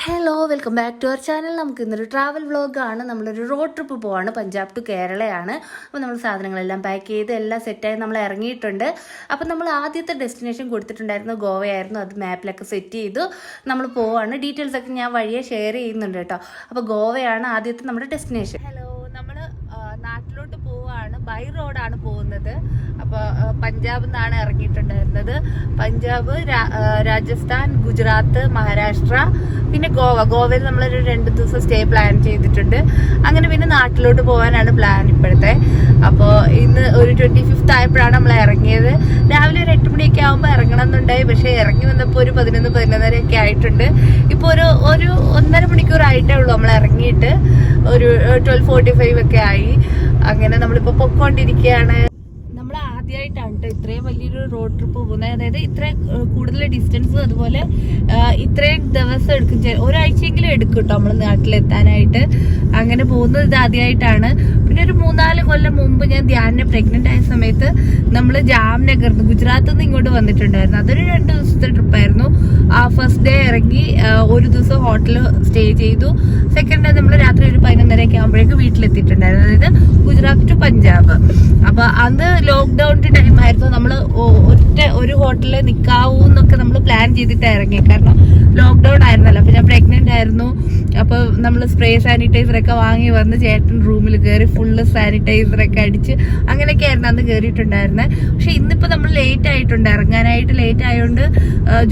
Hello welcome back to our channel. നമുക്ക് ഇന്നൊരു travel വ്ളോഗാണ്. നമ്മളൊരു റോഡ് ട്രിപ്പ് പോവാണ്. പഞ്ചാബ് ടു കേരളയാണ്. അപ്പോൾ നമ്മൾ സാധനങ്ങളെല്ലാം പാക്ക് ചെയ്ത് എല്ലാം സെറ്റായി നമ്മൾ ഇറങ്ങിയിട്ടുണ്ട്. അപ്പോൾ നമ്മൾ ആദ്യത്തെ ഡെസ്റ്റിനേഷൻ കൊടുത്തിട്ടുണ്ടായിരുന്നു ഗോവയായിരുന്നു. അത് മാപ്പിലൊക്കെ സെറ്റ് ചെയ്തു നമ്മൾ പോവാണ്. ഡീറ്റെയിൽസ് ഒക്കെ ഞാൻ വഴിയെ ഷെയർ ചെയ്യുന്നുണ്ട് കേട്ടോ. അപ്പോൾ ഗോവയാണ് ആദ്യത്തെ നമ്മുടെ ഡെസ്റ്റിനേഷൻ. ഹലോ, നമ്മൾ നാട്ടിലോട്ട് പോവാണ്. ബൈ റോഡാണ് പോകുന്നത്. അപ്പോൾ പഞ്ചാബിൽ നിന്നാണ് ഇറങ്ങിയിട്ടുണ്ടായിരുന്നത്. പഞ്ചാബ്, രാജസ്ഥാൻ, ഗുജറാത്ത്, മഹാരാഷ്ട്ര, പിന്നെ ഗോവയിൽ നമ്മളൊരു 2 ദിവസം സ്റ്റേ പ്ലാൻ ചെയ്തിട്ടുണ്ട്. അങ്ങനെ പിന്നെ നാട്ടിലോട്ട് പോകാനാണ് പ്ലാൻ ഇപ്പോഴത്തെ. അപ്പോൾ ഇന്ന് ഒരു 25th ആയപ്പോഴാണ് നമ്മൾ ഇറങ്ങിയത്. രാവിലെ ഒരു 8 മണിയൊക്കെ ആകുമ്പോൾ ഇറങ്ങണം എന്നുണ്ടായി. പക്ഷേ ഇറങ്ങി വന്നപ്പോൾ ഒരു 11-11:30 ഒക്കെ ആയിട്ടുണ്ട്. ഇപ്പോൾ ഒരു 1.5 മണിക്കൂർ ആയിട്ടേ ഉള്ളൂ നമ്മൾ ഇറങ്ങിയിട്ട്. ഒരു 12:45 ഒക്കെ ആയി. അങ്ങനെ നമ്മളിപ്പോൾ പൊക്കോണ്ടിരിക്കുകയാണ്. നമ്മൾ ആദ്യമായിട്ടാണ് കേട്ടോ ഇത്രയും വലിയൊരു റോഡ് ട്രിപ്പ് പോകുന്നത്. അതായത് ഇത്ര കൂടുതൽ ഡിസ്റ്റൻസ്, അതുപോലെ ഇത്രയും ദിവസം എടുക്കും, ഒരാഴ്ചയെങ്കിലും എടുക്കും കേട്ടോ നമ്മൾ നാട്ടിലെത്താനായിട്ട്. അങ്ങനെ പോകുന്നത് ഇത് ആദ്യമായിട്ടാണ്. പിന്നെ ഒരു 3-4 കൊല്ലം മുമ്പ് ഞാൻ ധ്യാനിനെ പ്രഗ്നന്റ് ആയ സമയത്ത് നമ്മൾ ജാംനഗർ ഗുജറാത്തിൽ നിന്ന് ഇങ്ങോട്ട് വന്നിട്ടുണ്ടായിരുന്നു. അതൊരു 2 ദിവസത്തെ ട്രിപ്പായിരുന്നു. ഫസ്റ്റ് ഡേ ഇറങ്ങി ഒരു ദിവസം ഹോട്ടലിൽ സ്റ്റേ ചെയ്തു. സെക്കൻഡ് ഡേ നമ്മൾ രാത്രി ഒരു 11:30 ആകുമ്പോഴേക്കും വീട്ടിലെത്തിയിട്ടുണ്ടായിരുന്നു. അതായത് ഗുജറാത്ത് ടു പഞ്ചാബ്. അപ്പൊ അന്ന് ലോക്ക്ഡൌണിന്റെ ടൈം ആയിരുന്നു. നമ്മൾ ഒരു ഹോട്ടലിൽ നിൽക്കാവൂ എന്നൊക്കെ നമ്മൾ പ്ലാൻ ചെയ്തിട്ട് ഇറങ്ങി. കാരണം ലോക്ക്ഡൌൺ ആയിരുന്നല്ലോ. അപ്പൊ ഞാൻ പ്രഗ്നന്റ് ആയിരുന്നു. അപ്പൊ നമ്മൾ സ്പ്രേ സാനിറ്റൈസർ ഒക്കെ വാങ്ങി വന്ന് ചേട്ടൻ റൂമിൽ കയറി ഫുള്ള് സാനിറ്റൈസർ ഒക്കെ അടിച്ച് അങ്ങനെയൊക്കെ ആയിരുന്നു അന്ന് കയറിയിട്ടുണ്ടായിരുന്നത്. പക്ഷെ ഇന്നിപ്പോ നമ്മൾ ലേറ്റ് ആയിട്ടുണ്ട്, ഇറങ്ങാനായിട്ട് ലേറ്റ് ആയതുകൊണ്ട്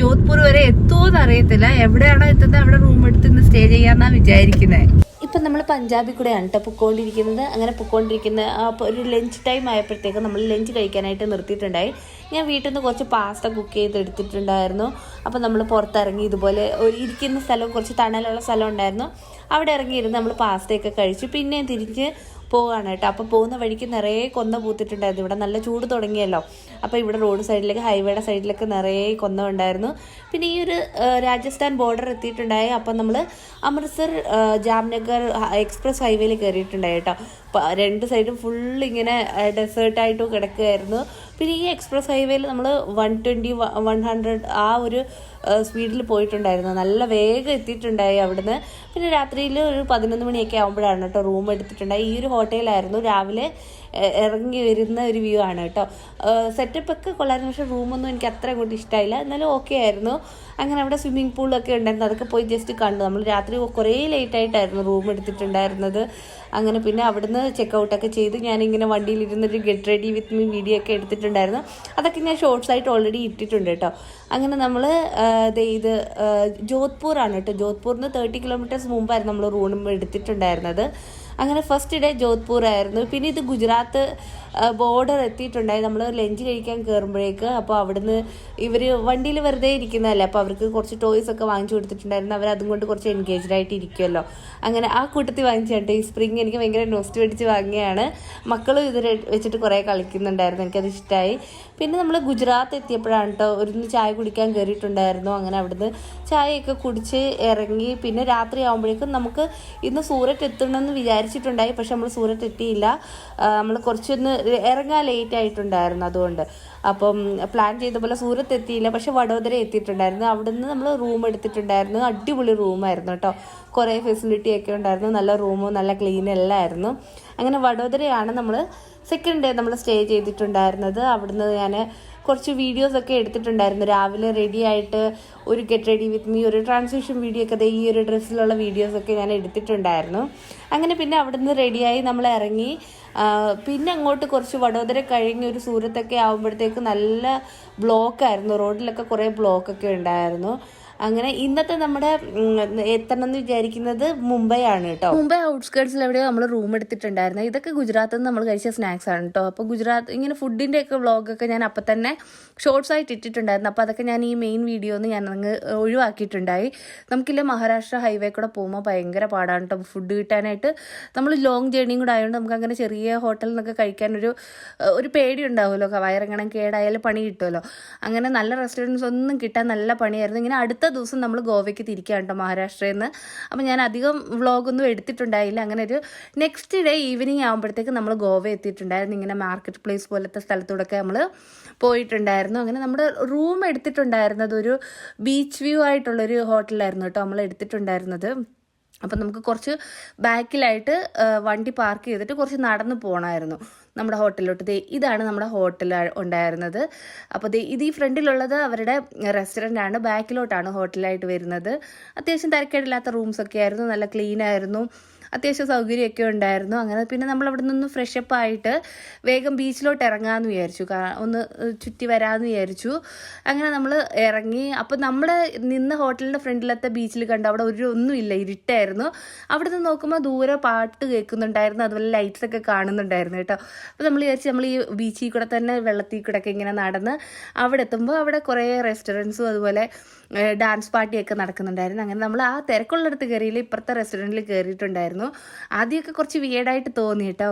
ജോധ്പൂർ വരെ എത്തുമോന്ന് അറിയത്തില്ല. എവിടെയാണോ എത്തുന്നത് അവിടെ റൂം എടുത്ത് ഇന്ന് സ്റ്റേ ചെയ്യാന്നാ വിചാരിക്കുന്നത്. ഇപ്പം നമ്മൾ പഞ്ചാബിൽ കൂടെയാണ് കേട്ടോ പൊക്കോണ്ടിരിക്കുന്നത്. അങ്ങനെ പൊക്കോണ്ടിരിക്കുന്ന അപ്പോൾ ഒരു ലഞ്ച് ടൈം ആയപ്പോഴത്തേക്കും നമ്മൾ ലഞ്ച് കഴിക്കാനായിട്ട് നിർത്തിയിട്ടുണ്ടായി. ഞാൻ വീട്ടിൽ നിന്ന് കുറച്ച് പാസ്ത കുക്ക് ചെയ്തെടുത്തിട്ടുണ്ടായിരുന്നു. അപ്പോൾ നമ്മൾ പുറത്തിറങ്ങി ഇതുപോലെ ഒരു ഇരിക്കുന്ന സ്ഥലം, കുറച്ച് തണലുള്ള സ്ഥലം ഉണ്ടായിരുന്നു. അവിടെ ഇറങ്ങിയിരുന്ന് നമ്മൾ പാസ്തയൊക്കെ കഴിച്ചു. പിന്നെയും തിരിച്ച് പോവുകയാണ് കേട്ടോ. അപ്പോൾ പോകുന്ന വഴിക്ക് നിറയെ കൊന്ന പൂത്തിട്ടുണ്ടായിരുന്നു. ഇവിടെ നല്ല ചൂട് തുടങ്ങിയല്ലോ. അപ്പോൾ ഇവിടെ റോഡ് സൈഡിലേക്ക്, ഹൈവേയുടെ സൈഡിലൊക്കെ നിറയെ കൊന്ന ഉണ്ടായിരുന്നു. പിന്നെ ഈ ഒരു രാജസ്ഥാൻ ബോർഡർ എത്തിയിട്ടുണ്ടായി. അപ്പം നമ്മൾ അമൃത്സർ ജാംനഗർ എക്സ്പ്രസ് ഹൈവേയിൽ കയറിയിട്ടുണ്ടായി കേട്ടോ. 2 സൈഡും ഫുൾ ഇങ്ങനെ ഡെസേർട്ടായിട്ടും കിടക്കുകയായിരുന്നു. പിന്നെ ഈ എക്സ്പ്രസ് ഹൈവേയിൽ നമ്മൾ 120-100 ആ ഒരു സ്പീഡിൽ പോയിട്ടുണ്ടായിരുന്നു. നല്ല വേഗം എത്തിയിട്ടുണ്ടായി അവിടുന്ന്. പിന്നെ രാത്രിയിൽ ഒരു 11 മണിയൊക്കെ ആകുമ്പോഴാണ് കേട്ടോ റൂം എടുത്തിട്ടുണ്ടായി. ഈ ഒരു ഹോട്ടലായിരുന്നു. രാവിലെ ഇറങ്ങി വരുന്ന ഒരു വ്യൂ ആണ് കേട്ടോ. സെറ്റപ്പ് ഒക്കെ കൊള്ളായിരുന്നു. പക്ഷേ റൂമൊന്നും എനിക്ക് അത്ര അങ്ങോട്ട് ഇഷ്ടമായില്ല. എന്നാലും ഓക്കെ ആയിരുന്നു. അങ്ങനെ അവിടെ സ്വിമ്മിംഗ് പൂളൊക്കെ ഉണ്ടായിരുന്നു. അതൊക്കെ പോയി ജസ്റ്റ് കണ്ടു. നമ്മൾ രാത്രി കുറേ ലേറ്റായിട്ടായിരുന്നു റൂം എടുത്തിട്ടുണ്ടായിരുന്നത്. അങ്ങനെ പിന്നെ അവിടുന്ന് ചെക്കൗട്ടൊക്കെ ചെയ്ത് ഞാനിങ്ങനെ വണ്ടിയിലിരുന്നൊരു get ready with me video ഒക്കെ എടുത്തിട്ടുണ്ടായിരുന്നു. അതൊക്കെ ഞാൻ ഷോർട്സ് ആയിട്ട് ഓൾറെഡി ഇട്ടിട്ടുണ്ട് കേട്ടോ. അങ്ങനെ നമ്മൾ ഇത് ജോധ്പൂറാണ് കേട്ടോ. ജോധ്പൂരിന് 30 കിലോമീറ്റേഴ്സ് മുമ്പായിരുന്നു നമ്മൾ റൂം എടുത്തിട്ടുണ്ടായിരുന്നത്. അങ്ങനെ ഫസ്റ്റ് ഡേ ജോധ്പൂർ ആയിരുന്നു. പിന്നെ ഇത് ഗുജറാത്ത് ബോർഡർ എത്തിയിട്ടുണ്ടായി. നമ്മൾ ലഞ്ച് കഴിക്കാൻ കയറുമ്പോഴേക്ക്. അപ്പോൾ അവിടുന്ന് ഇവർ വണ്ടിയിൽ വെറുതെ ഇരിക്കുന്നതല്ലേ, അപ്പോൾ അവർക്ക് കുറച്ച് ടോയ്സ് ഒക്കെ വാങ്ങിച്ചു കൊടുത്തിട്ടുണ്ടായിരുന്നു. അവർ അതും കൊണ്ട് കുറച്ച് എൻഗേജ്ഡ് ആയിട്ട് ഇരിക്കുമല്ലോ. അങ്ങനെ ആ കൂട്ടത്തിൽ വാങ്ങിച്ചിട്ട് ഈ സ്പ്രിങ് എനിക്ക് ഭയങ്കര നോസ്റ്റ് മേടിച്ച് വാങ്ങിയാണ്. മക്കളും ഇത് വെച്ചിട്ട് കുറേ കളിക്കുന്നുണ്ടായിരുന്നു. എനിക്കത് ഇഷ്ടമായി. പിന്നെ നമ്മൾ ഗുജറാത്ത് എത്തിയപ്പോഴാണ് കേട്ടോ ഒരു ചായ കുടിക്കാൻ കയറിയിട്ടുണ്ടായിരുന്നു. അങ്ങനെ അവിടുന്ന് ചായയൊക്കെ കുടിച്ച് ഇറങ്ങി. പിന്നെ രാത്രി ആകുമ്പോഴേക്കും നമുക്ക് ഇന്ന് സൂററ്റ് എത്തണമെന്ന് വിചാരിച്ചിട്ടുണ്ടായി. പക്ഷെ നമ്മൾ സൂററ്റ് എത്തിയില്ല. നമ്മൾ കുറച്ചൊന്ന് ഇറങ്ങാൻ ലേറ്റ് ആയിട്ടുണ്ടായിരുന്നു. അതുകൊണ്ട് അപ്പം പ്ലാൻ ചെയ്ത പോലെ സൂറത്ത് എത്തിയില്ല. പക്ഷെ വഡോദര എത്തിയിട്ടുണ്ടായിരുന്നു. അവിടുന്ന് നമ്മൾ റൂം എടുത്തിട്ടുണ്ടായിരുന്നു. അടിപൊളി റൂമായിരുന്നു കേട്ടോ. കുറേ ഫെസിലിറ്റി ഒക്കെ ഉണ്ടായിരുന്നു. നല്ല റൂമും നല്ല ക്ലീൻ എല്ലാം ആയിരുന്നു. അങ്ങനെ വഡോദരയാണ് നമ്മൾ സെക്കൻഡ് ഡേ നമ്മൾ സ്റ്റേ ചെയ്തിട്ടുണ്ടായിരുന്നത്. അവിടുന്ന് ഞാൻ കുറച്ച് വീഡിയോസൊക്കെ എടുത്തിട്ടുണ്ടായിരുന്നു. രാവിലെ റെഡി ആയിട്ട് ഒരു ഗെറ്റ് റെഡി വിത്ത് മീ, ഒരു ട്രാൻസിഷൻ വീഡിയോ ഒക്കെ ഈ ഒരു ഡ്രസ്സിലുള്ള വീഡിയോസൊക്കെ ഞാൻ എടുത്തിട്ടുണ്ടായിരുന്നു. അങ്ങനെ പിന്നെ അവിടുന്ന് റെഡിയായി നമ്മൾ ഇറങ്ങി. പിന്നെ അങ്ങോട്ട് കുറച്ച് വഡോദര കഴിഞ്ഞ് ഒരു സൂരത്തൊക്കെ ആകുമ്പോഴത്തേക്ക് നല്ല ബ്ലോക്കായിരുന്നു. റോഡിലൊക്കെ കുറേ ബ്ലോക്കൊക്കെ ഉണ്ടായിരുന്നു. അങ്ങനെ ഇന്നത്തെ നമ്മുടെ എത്തണം എന്ന് വിചാരിക്കുന്നത് മുംബൈ ആണ് കേട്ടോ. മുംബൈ ഔട്ട്സ്കേർട്സിൽ എവിടെയോ നമ്മൾ റൂം എടുത്തിട്ടുണ്ടായിരുന്നത്. ഇതൊക്കെ ഗുജറാത്തിൽ നിന്ന് നമ്മൾ കഴിച്ച സ്നാക്സ് ആണ് കേട്ടോ. അപ്പോൾ ഗുജറാത്ത് ഇങ്ങനെ ഫുഡിൻ്റെ ഒക്കെ വ്ളോഗൊക്കെ ഞാൻ അപ്പം തന്നെ ഷോർട്സ് ആയിട്ട് ഇട്ടിട്ടുണ്ടായിരുന്നു. അപ്പോൾ അതൊക്കെ ഞാൻ ഈ മെയിൻ വീഡിയോന്ന് ഞാൻ അങ്ങ് ഒഴിവാക്കിയിട്ടുണ്ടായി. നമുക്കില്ല മഹാരാഷ്ട്ര ഹൈവേ കൂടെ പോകുമ്പോൾ ഭയങ്കര പാടാണ് കേട്ടോ ഫുഡ് കിട്ടാനായിട്ട്. നമ്മൾ ലോങ് ജേർണിയും കൂടെ ആയതുകൊണ്ട് നമുക്ക് അങ്ങനെ ചെറിയ ഹോട്ടലിൽ നിന്നൊക്കെ കഴിക്കാൻ ഒരു പേടി ഉണ്ടാവുമല്ലോ. വയറിങ്ങനെ കേടായാലും പണി കിട്ടുമല്ലോ. അങ്ങനെ നല്ല റെസ്റ്റോറൻറ്റ്സ് ഒന്നും കിട്ടാൻ നല്ല പണിയായിരുന്നു. ഇങ്ങനെ അടുത്ത ദിവസം നമ്മൾ ഗോവയ്ക്ക് തിരിക്കുകയാണ് കേട്ടോ മഹാരാഷ്ട്രയിൽ നിന്ന്. അപ്പോൾ ഞാൻ അധികം വ്ളോഗൊന്നും എടുത്തിട്ടുണ്ടായില്ല. അങ്ങനെ ഒരു നെക്സ്റ്റ് ഡേ ഈവനിങ് ആകുമ്പോഴത്തേക്ക് നമ്മൾ ഗോവ എത്തിയിട്ടുണ്ടായിരുന്നു. ഇങ്ങനെ മാർക്കറ്റ് പ്ലേസ് പോലത്തെ സ്ഥലത്തൂടെയൊക്കെ നമ്മൾ പോയിട്ടുണ്ടായിരുന്നു. അങ്ങനെ നമ്മുടെ റൂം എടുത്തിട്ടുണ്ടായിരുന്നത് ഒരു ബീച്ച് വ്യൂ ആയിട്ടുള്ളൊരു ഹോട്ടലായിരുന്നു കേട്ടോ നമ്മൾ എടുത്തിട്ടുണ്ടായിരുന്നത്. അപ്പം നമുക്ക് കുറച്ച് ബാക്കിലായിട്ട് വണ്ടി പാർക്ക് ചെയ്തിട്ട് കുറച്ച് നടന്ന് പോകണമായിരുന്നു നമ്മുടെ ഹോട്ടലിലോട്ട്. ഇതാണ് നമ്മുടെ ഹോട്ടൽ ഉണ്ടായിരുന്നത്. അപ്പോൾ ഇത് ഈ ഫ്രണ്ടിലുള്ളത് അവരുടെ റെസ്റ്റോറൻ്റ് ആണ്, ബാക്കിലോട്ടാണ് ഹോട്ടലായിട്ട് വരുന്നത്. അത്യാവശ്യം തിരക്കേടില്ലാത്ത റൂംസൊക്കെ ആയിരുന്നു, നല്ല ക്ലീൻ ആയിരുന്നു, അത്യാവശ്യം സൗകര്യമൊക്കെ ഉണ്ടായിരുന്നു. അങ്ങനെ പിന്നെ നമ്മൾ അവിടെ നിന്ന് ഫ്രഷപ്പ് ആയിട്ട് വേഗം ബീച്ചിലോട്ട് ഇറങ്ങാമെന്ന് വിചാരിച്ചു, ഒന്ന് ചുറ്റി വരാമെന്ന് വിചാരിച്ചു. അങ്ങനെ നമ്മൾ ഇറങ്ങി. അപ്പോൾ നമ്മുടെ നിന്ന ഹോട്ടലിൻ്റെ ഫ്രണ്ടിലത്തെ ബീച്ചിൽ കണ്ടു അവിടെ ഒന്നുമില്ല, ഇരുട്ടായിരുന്നു. അവിടെ നിന്ന് നോക്കുമ്പോൾ ദൂരെ പാട്ട് കേൾക്കുന്നുണ്ടായിരുന്നു, അതുപോലെ ലൈറ്റ്സ് ഒക്കെ കാണുന്നുണ്ടായിരുന്നു കേട്ടോ. അപ്പോൾ നമ്മൾ വിചാരിച്ചു നമ്മൾ ഈ ബീച്ചിൽ കൂടെ തന്നെ വെള്ളത്തിൽ കൂടെ ഒക്കെ ഇങ്ങനെ നടന്ന് അവിടെ എത്തുമ്പോൾ അവിടെ കുറേ റെസ്റ്റോറൻറ്റ്സും അതുപോലെ ഡാൻസ് പാർട്ടിയൊക്കെ നടക്കുന്നുണ്ടായിരുന്നു. അങ്ങനെ നമ്മൾ ആ തിരക്കുള്ളിടത്ത് കയറിയില്ല, ഇപ്പുറത്തെ റെസ്റ്റോറൻറ്റിൽ കയറിയിട്ടുണ്ടായിരുന്നു. ആദ്യമൊക്കെ കുറച്ച് വിയേഡായിട്ട് തോന്നി കേട്ടോ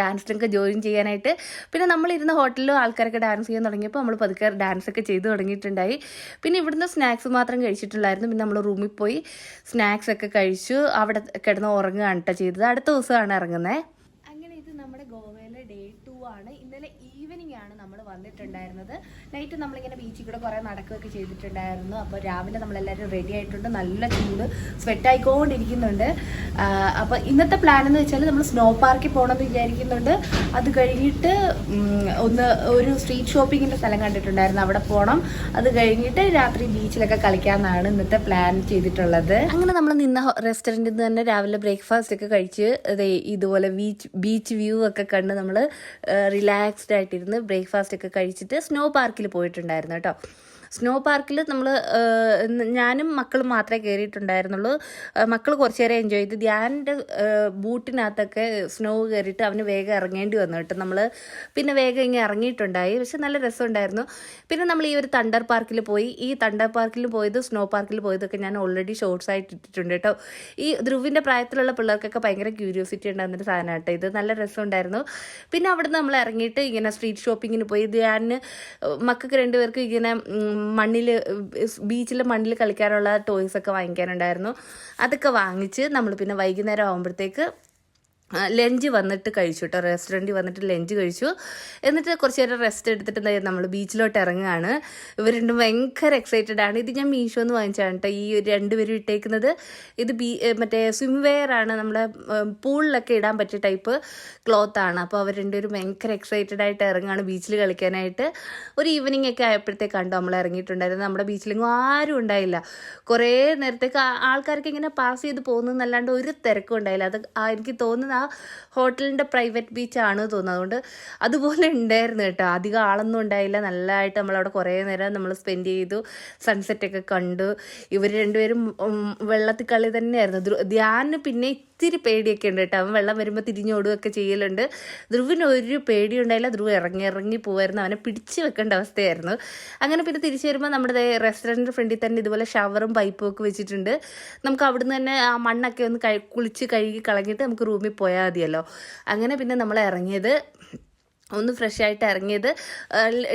ഡാൻസിനൊക്കെ ജോയിൻ ചെയ്യാനായിട്ട്. പിന്നെ നമ്മളിരുന്ന ഹോട്ടലിലും ആൾക്കാരൊക്കെ ഡാൻസ് ചെയ്യാൻ തുടങ്ങിയപ്പോൾ നമ്മൾ പതുക്കെ ഡാൻസൊക്കെ ചെയ്ത് തുടങ്ങിയിട്ടുണ്ടായി. പിന്നെ ഇവിടുന്ന് സ്നാക്സ് മാത്രം കഴിച്ചിട്ടുള്ളായിരുന്നു. പിന്നെ നമ്മൾ റൂമിൽ പോയി സ്നാക്സ് ഒക്കെ കഴിച്ചു, അവിടെ കിടന്ന് ഉറങ്ങുകയാണ് കേട്ടോ ചെയ്തത്. അടുത്ത ദിവസമാണ് ഇറങ്ങുന്നത്. അങ്ങനെ ഇത് നമ്മുടെ ഗോവയിലെ ഡേ 2 ആണ്. ഇന്നലെ ഈവനിങ് ആണ് നമ്മൾ വന്നിട്ടുണ്ടായിരുന്നത്. നൈറ്റ് നമ്മളിങ്ങനെ ബീച്ചിൽ കൂടെ കുറേ നടക്കുകയൊക്കെ ചെയ്തിട്ടുണ്ടായിരുന്നു. അപ്പോൾ രാവിലെ നമ്മളെല്ലാവരും റെഡി ആയിട്ടുണ്ട്, നല്ല ചൂട്, സ്വെറ്റായിക്കൊണ്ടിരിക്കുന്നുണ്ട്. അപ്പോൾ ഇന്നത്തെ പ്ലാൻ എന്ന് വെച്ചാൽ നമ്മൾ സ്നോ പാർക്കിൽ പോകണമെന്ന് വിചാരിക്കുന്നുണ്ട്. അത് കഴിഞ്ഞിട്ട് ഒരു സ്ട്രീറ്റ് ഷോപ്പിങ്ങിൻ്റെ സ്ഥലം കണ്ടിട്ടുണ്ടായിരുന്നു, അവിടെ പോകണം. അത് കഴിഞ്ഞിട്ട് രാത്രി ബീച്ചിലൊക്കെ കളിക്കാമെന്നാണ് ഇന്നത്തെ പ്ലാൻ ചെയ്തിട്ടുള്ളത്. അങ്ങനെ നമ്മൾ നിന്ന റെസ്റ്റോറൻറ്റിൽ നിന്ന് തന്നെ രാവിലെ ബ്രേക്ക്ഫാസ്റ്റ് ഒക്കെ കഴിച്ച് ഇതുപോലെ ബീച്ച് വ്യൂ ഒക്കെ കണ്ട് നമ്മൾ റിലാക്സ്ഡ് ആയിട്ടിരുന്ന് ബ്രേക്ക്ഫാസ്റ്റ് ഒക്കെ കഴിച്ചിട്ട് സ്നോ പാർക്കിൽ പോയിട്ടുണ്ടായിരുന്നു കേട്ടോ. സ്നോ പാർക്കിൽ നമ്മൾ ഞാനും മക്കളും മാത്രമേ കയറിയിട്ടുണ്ടായിരുന്നുള്ളൂ. മക്കൾ കുറച്ച് നേരം എൻജോയ് ചെയ്ത്. ധ്യാനിൻ്റെ ബൂട്ടിനകത്തൊക്കെ സ്നോ കയറിയിട്ട് അവന് വേഗം ഇറങ്ങേണ്ടി വന്നു കേട്ടോ. നമ്മൾ പിന്നെ വേഗം ഇങ്ങനെ ഇറങ്ങിയിട്ടുണ്ടായി, പക്ഷെ നല്ല രസമുണ്ടായിരുന്നു. പിന്നെ നമ്മൾ ഈ ഒരു തണ്ടർ പാർക്കിൽ പോയി. ഈ തണ്ടർ പാർക്കിൽ പോയത് സ്നോ പാർക്കിൽ പോയതൊക്കെ ഞാൻ ഓൾറെഡി ഷോർട്സ് ആയിട്ട് ഇട്ടിട്ടുണ്ട് കേട്ടോ. ഈ ധ്രുവിൻ്റെ പ്രായത്തിലുള്ള പിള്ളേർക്കൊക്കെ ഭയങ്കര ക്യൂരിയോസിറ്റി ഉണ്ടാകുന്നൊരു സാധനം കേട്ടോ ഇത്. നല്ല രസമുണ്ടായിരുന്നു. പിന്നെ അവിടെ നമ്മൾ ഇറങ്ങിയിട്ട് ഇങ്ങനെ സ്ട്രീറ്റ് ഷോപ്പിങ്ങിന് പോയി. ധ്യാനിന് മക്കൾക്ക് രണ്ടുപേർക്ക് ഇങ്ങനെ ബീച്ചിലെ മണ്ണിൽ കളിക്കാനുള്ള ടോയ്സൊക്കെ വാങ്ങിക്കാനുണ്ടായിരുന്നു. അതൊക്കെ വാങ്ങിച്ച് നമ്മൾ പിന്നെ വൈകുന്നേരം ആകുമ്പോഴത്തേക്ക് ലഞ്ച് വന്നിട്ട് കഴിച്ചു കേട്ടോ. റെസ്റ്റോറൻറ്റിൽ വന്നിട്ട് ലഞ്ച് കഴിച്ചു. എന്നിട്ട് കുറച്ച് നേരം റെസ്റ്റ് എടുത്തിട്ട് നമ്മൾ ബീച്ചിലോട്ട് ഇറങ്ങുകയാണ്. ഇവർ രണ്ടും ഭയങ്കര എക്സൈറ്റഡ് ആണ്. ഇത് ഞാൻ മീഷോ എന്ന് വാങ്ങിച്ചാണ് കേട്ടോ ഈ രണ്ടുപേരും ഇട്ടേക്കുന്നത്. ഇത് മറ്റേ സ്വിം വെയർ ആണ്, നമ്മുടെ പൂളിലൊക്കെ ഇടാൻ പറ്റിയ ടൈപ്പ് ക്ലോത്താണ്. അപ്പോൾ അവർ രണ്ടുപേരും ഭയങ്കര എക്സൈറ്റഡ് ആയിട്ട് ഇറങ്ങുകയാണ് ബീച്ചിൽ കളിക്കാനായിട്ട്. ഒരു ഈവനിങ് ഒക്കെ ആയപ്പോഴത്തേക്കാണ് നമ്മൾ ഇറങ്ങിയിട്ടുണ്ടായിരുന്നു. നമ്മുടെ ബീച്ചിലെങ്ങും ആരും ഉണ്ടായില്ല. കുറേ നേരത്തേക്ക് ആൾക്കാർക്ക് ഇങ്ങനെ പാസ് ചെയ്ത് പോകുന്നതല്ലാണ്ട് ഒരു തിരക്കും ഉണ്ടായില്ല. അത് എനിക്ക് തോന്നുന്നത് ആ ഹോട്ടലിൻ്റെ പ്രൈവറ്റ് ബീച്ചാണ് തോന്നുന്നത്. അതുകൊണ്ട് അതുപോലെ ഉണ്ടായിരുന്നു കേട്ടോ. അധികം ആളൊന്നും ഉണ്ടായില്ല. നല്ലതായിട്ട് നമ്മളവിടെ കുറേ നേരം നമ്മൾ സ്പെൻഡ് ചെയ്തു, സൺസെറ്റൊക്കെ കണ്ടു. ഇവർ രണ്ടുപേരും വെള്ളത്തിൽ കളി തന്നെയായിരുന്നു. ധ്യാനിന് പിന്നെ ഇത്തിരി പേടിയൊക്കെ ഉണ്ട് കേട്ടോ. അവൻ വെള്ളം വരുമ്പോൾ തിരിഞ്ഞോടുകയൊക്കെ ചെയ്യലുണ്ട്. ധ്രുവിന് ഒരു പേടിയും ഉണ്ടായില്ല. ധ്രുവ് ഇറങ്ങി പോവായിരുന്നു. അവനെ പിടിച്ച് വെക്കേണ്ട അവസ്ഥയായിരുന്നു. അങ്ങനെ പിന്നെ തിരിച്ചു വരുമ്പോൾ നമ്മുടെ റെസ്റ്റോറൻറ്റിൻ്റെ ഫ്രണ്ടിൽ തന്നെ ഇതുപോലെ ഷവറും പൈപ്പും ഒക്കെ വെച്ചിട്ടുണ്ട്. നമുക്ക് അവിടുന്ന് തന്നെ ആ മണ്ണൊക്കെ ഒന്ന് കുളിച്ച് കഴുകി കളഞ്ഞിട്ട് നമുക്ക് റൂമിൽ പോയാൽ മതിയല്ലോ. അങ്ങനെ പിന്നെ നമ്മൾ ഇറങ്ങിയത് ഒന്ന് ഫ്രഷ് ആയിട്ട് ഇറങ്ങിയത്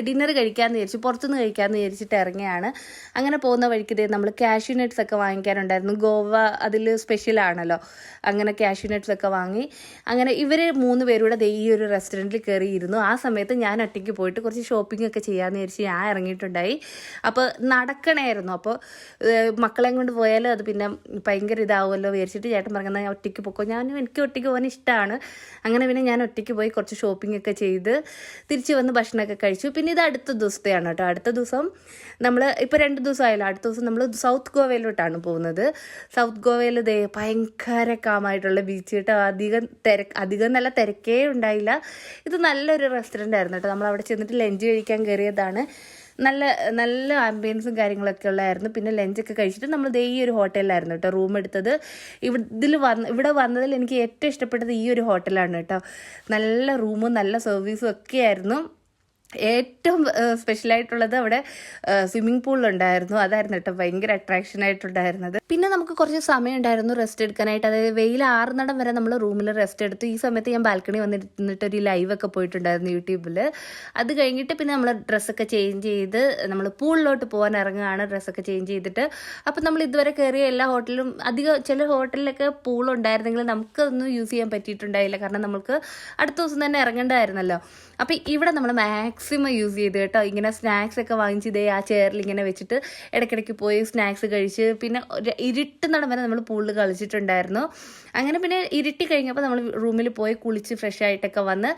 ഡിന്നർ കഴിക്കാമെന്ന് വിചാരിച്ചു, പുറത്തുനിന്ന് കഴിക്കാമെന്ന് വിചാരിച്ചിട്ട് ഇറങ്ങിയാണ്. അങ്ങനെ പോകുന്ന വഴിക്ക് നമ്മൾ കാഷ്യൂ നട്ട്സ് ഒക്കെ വാങ്ങിക്കാനുണ്ടായിരുന്നു. ഗോവ അതിൽ സ്പെഷ്യലാണല്ലോ. അങ്ങനെ കാഷ്യൂ നട്ട്സ് ഒക്കെ വാങ്ങി. അങ്ങനെ ഇവർ 3 പേരൂടെ ഈ ഒരു റെസ്റ്റോറൻറ്റിൽ കയറിയിരുന്നു. ആ സമയത്ത് ഞാൻ ഒറ്റയ്ക്ക് പോയിട്ട് കുറച്ച് ഷോപ്പിംഗ് ഒക്കെ ചെയ്യാമെന്ന് വിചാരിച്ച് ഞാൻ ഇറങ്ങിയിട്ടുണ്ടായി. അപ്പോൾ നടക്കണമായിരുന്നു. അപ്പോൾ മക്കളെയും കൊണ്ട് പോയാൽ അത് പിന്നെ ഭയങ്കര ഇതാവുമല്ലോ വിചാരിച്ചിട്ട് ചേട്ടൻ പറഞ്ഞാൽ ഞാൻ ഒറ്റയ്ക്ക് പോക്കോ. എനിക്ക് ഒറ്റയ്ക്ക് പോകാൻ ഇഷ്ടമാണ്. അങ്ങനെ പിന്നെ ഞാൻ ഒറ്റയ്ക്ക് പോയി കുറച്ച് ഷോപ്പിംഗ് ഒക്കെ ചെയ്ത് തിരിച്ച് വന്ന് ഭക്ഷണമൊക്കെ കഴിച്ചു. പിന്നെ ഇത് അടുത്ത ദിവസത്തെയാണ് കേട്ടോ. അടുത്ത ദിവസം നമ്മൾ ഇപ്പോൾ 2 ദിവസമായല്ലോ. അടുത്ത ദിവസം നമ്മൾ സൗത്ത് ഗോവയിലോട്ടാണ് പോകുന്നത്. സൗത്ത് ഗോവയിൽ ഭയങ്കര കാമായിട്ടുള്ള ബീച്ച് കേട്ടോ. അധികം നല്ല തിരക്കേ ഉണ്ടായില്ല. ഇത് നല്ലൊരു റെസ്റ്റോറൻ്റ് ആയിരുന്നു കേട്ടോ. നമ്മൾ അവിടെ ചെന്നിട്ട് ലഞ്ച് കഴിക്കാൻ കയറിയതാണ്. നല്ല ആംബിയൻസും കാര്യങ്ങളൊക്കെ ഉള്ളതായിരുന്നു. പിന്നെ ലഞ്ചൊക്കെ കഴിച്ചിട്ട് നമ്മൾ ഈ ഒരു ഹോട്ടലിലായിരുന്നു കേട്ടോ റൂം എടുത്തത്. ഇവിടെ വന്നതിൽ എനിക്ക് ഏറ്റവും ഇഷ്ടപ്പെട്ടത് ഈ ഒരു ഹോട്ടലാണ് കേട്ടോ. നല്ല റൂമും നല്ല സർവീസും ഒക്കെ ആയിരുന്നു. ഏറ്റവും സ്പെഷ്യലായിട്ടുള്ളത് അവിടെ സ്വിമ്മിംഗ് പൂളിലുണ്ടായിരുന്നു. അതായിരുന്നു കേട്ടോ ഭയങ്കര അട്രാക്ഷൻ ആയിട്ടുണ്ടായിരുന്നത്. പിന്നെ നമുക്ക് കുറച്ച് സമയം ഉണ്ടായിരുന്നു റെസ്റ്റ് എടുക്കാനായിട്ട്. അതായത് വെയിൽ ആറുന്നിടം വരെ നമ്മൾ റൂമിൽ റെസ്റ്റ് എടുത്തു. ഈ സമയത്ത് ഞാൻ ബാൽക്കണി വന്നിരുന്നിട്ട് ഒരു ലൈവൊക്കെ പോയിട്ടുണ്ടായിരുന്നു യൂട്യൂബിൽ. അത് കഴിഞ്ഞിട്ട് പിന്നെ നമ്മൾ ഡ്രസ്സൊക്കെ ചേഞ്ച് ചെയ്ത് നമ്മൾ പൂളിലോട്ട് പോകാൻ ഇറങ്ങുകയാണ്. ഡ്രസ്സൊക്കെ ചേഞ്ച് ചെയ്തിട്ട് അപ്പം നമ്മൾ ഇതുവരെ കയറിയ എല്ലാ ഹോട്ടലിലും അധികം ചില ഹോട്ടലിലൊക്കെ പൂളുണ്ടായിരുന്നെങ്കിൽ നമുക്കൊന്നും യൂസ് ചെയ്യാൻ പറ്റിയിട്ടുണ്ടായില്ല. കാരണം നമുക്ക് അടുത്ത ദിവസം തന്നെ ഇറങ്ങേണ്ടതായിരുന്നല്ലോ. അപ്പം ഇവിടെ നമ്മൾ മാക്സിമം യൂസ് ചെയ്ത് കേട്ടോ. ഇങ്ങനെ സ്നാക്സ് ഒക്കെ വാങ്ങിച്ച് ഇതേ ആ ചെയറിൽ ഇങ്ങനെ വെച്ചിട്ട് ഇടയ്ക്കിടയ്ക്ക് പോയി സ്നാക്സ് കഴിച്ച് പിന്നെ ഇരുട്ടുന്നിടം വരെ നമ്മൾ പൂളിൽ കളിച്ചിട്ടുണ്ടായിരുന്നു. അങ്ങനെ പിന്നെ ഇരുട്ടി കഴിഞ്ഞപ്പോൾ നമ്മൾ റൂമിൽ പോയി കുളിച്ച് ഫ്രഷ് ആയിട്ടൊക്കെ വന്ന്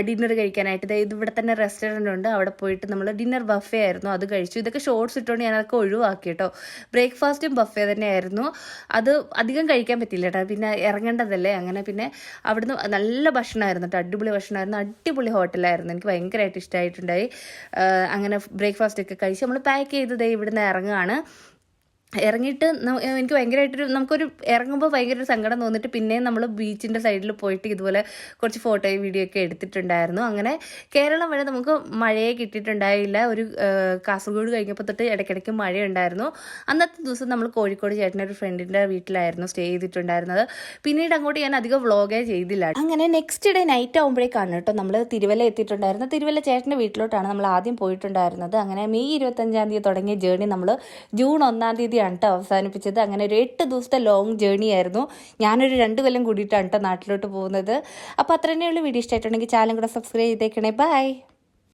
ഡിന്നർ കഴിക്കാനായിട്ട് ഇത് ഇവിടെ തന്നെ റെസ്റ്റോറൻറ്റ് ഉണ്ട്. അവിടെ പോയിട്ട് നമ്മൾ ഡിന്നർ ബഫേ ആയിരുന്നു, അത് കഴിച്ചു. ഇതൊക്കെ ഷോർട്സ് ഇട്ടുകൊണ്ട് ഞാനതൊക്കെ ഒഴിവാക്കി കേട്ടോ. ബ്രേക്ക്ഫാസ്റ്റും ബഫേ തന്നെയായിരുന്നു. അത് അധികം കഴിക്കാൻ പറ്റില്ല കേട്ടോ, പിന്നെ ഇറങ്ങേണ്ടതല്ലേ. അങ്ങനെ പിന്നെ അവിടുന്ന് നല്ല ഭക്ഷണമായിരുന്നു കേട്ടോ, അടിപൊളി ഭക്ഷണമായിരുന്നു, അടിപൊളി ഹോട്ടലായിരുന്നു. എനിക്ക് ഭയങ്കരമായിട്ട് ഇഷ്ടമായിട്ടുണ്ടായി. അങ്ങനെ ബ്രേക്ക്ഫാസ്റ്റ് ഒക്കെ കഴിച്ച് നമ്മൾ പാക്ക് ചെയ്തത് ഇവിടുന്ന് ഇറങ്ങുകയാണ്. ഇറങ്ങിയിട്ട് എനിക്ക് ഭയങ്കരമായിട്ടൊരു നമുക്കൊരു ഇറങ്ങുമ്പോൾ ഭയങ്കര ഒരു സങ്കടം തോന്നിയിട്ട് പിന്നെയും നമ്മൾ ബീച്ചിൻ്റെ സൈഡിൽ പോയിട്ട് ഇതുപോലെ കുറച്ച് ഫോട്ടോയും വീഡിയോ ഒക്കെ എടുത്തിട്ടുണ്ടായിരുന്നു. അങ്ങനെ കേരളം വരെ നമുക്ക് മഴയെ കിട്ടിയിട്ടുണ്ടായില്ല. ഒരു കാസർഗോഡ് കഴിഞ്ഞപ്പോൾ തൊട്ട് ഇടയ്ക്കിടയ്ക്ക് മഴയുണ്ടായിരുന്നു. അന്നത്തെ ദിവസം നമ്മൾ കോഴിക്കോട് ചേട്ടൻ്റെ ഒരു ഫ്രണ്ടിൻ്റെ വീട്ടിലായിരുന്നു സ്റ്റേ ചെയ്തിട്ടുണ്ടായിരുന്നത്. പിന്നീട് അങ്ങോട്ട് ഞാൻ അധികം വ്ളോഗേ ചെയ്തില്ല. അങ്ങനെ നെക്സ്റ്റ് ഡേ നൈറ്റ് ആകുമ്പോഴേക്കാണ് കേട്ടോ നമ്മൾ തിരുവല്ല എത്തിയിട്ടുണ്ടായിരുന്നത്. തിരുവല്ല ചേട്ടൻ്റെ വീട്ടിലോട്ടാണ് നമ്മൾ ആദ്യം പോയിട്ടുണ്ടായിരുന്നത്. അങ്ങനെ മെയ് 25 തുടങ്ങിയ ജേർണി നമ്മൾ ജൂൺ 1 അവസാനിപ്പിച്ചത്. അങ്ങനെ ഒരു 8 ദിവസത്തെ ലോങ് ജേർണി ആയിരുന്നു. ഞാനൊരു 2 കൊല്ലം കൂടിയിട്ടാണ് കേട്ടോ നാട്ടിലോട്ട് പോകുന്നത്. അപ്പോൾ അത്ര തന്നെയുള്ള വീഡിയോ ഇഷ്ടമായിട്ടുണ്ടെങ്കിൽ ചാനൽ കൂടെ സബ്സ്ക്രൈബ് ചെയ്തേക്കണേ. ബൈ.